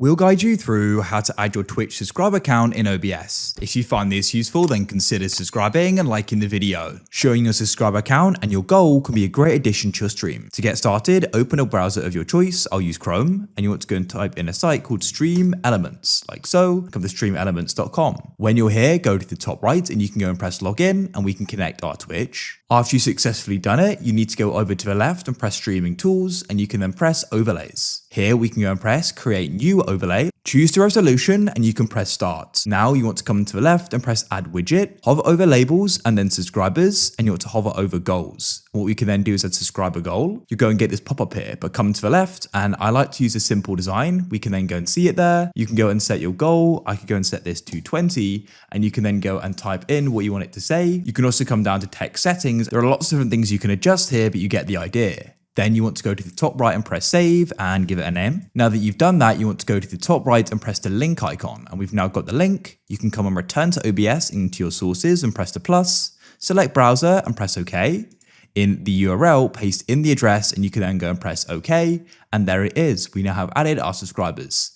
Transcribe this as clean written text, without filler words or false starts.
We'll guide you through how to add your Twitch subscriber account in OBS. If you find this useful, then consider subscribing and liking the video. Showing your subscriber account and your goal can be a great addition to your stream. To get started, open a browser of your choice. I'll use Chrome, and you want to go and type in a site called StreamElements, like so. Come to StreamElements.com. When you're here, go to the top right and you can go and press login and we can connect our Twitch. After you've successfully done it, you need to go over to the left and press streaming tools, and you can then press overlays. Here we can go and press create new overlay, choose the resolution, and you can press start. Now you want to come to the left and press add widget, hover over labels and then subscribers, and you want to hover over goals. What we can then do is add subscriber goal. You go and get this pop-up here, but come to the left, and I like to use a simple design. We can then go and see it there. You can go and set your goal. I could go and set this to 20, and you can then go and type in what you want it to say. You can also come down to text settings. There are lots of different things you can adjust here, but you get the idea. Then you want to go to the top right and press save and give it a name. Now that you've done that, you want to go to the top right and press the link icon. And we've now got the link. You can come and return to OBS into your sources and press the plus, select browser and press OK. In the URL, paste in the address and you can then go and press OK. And there it is. We now have added our subscribers.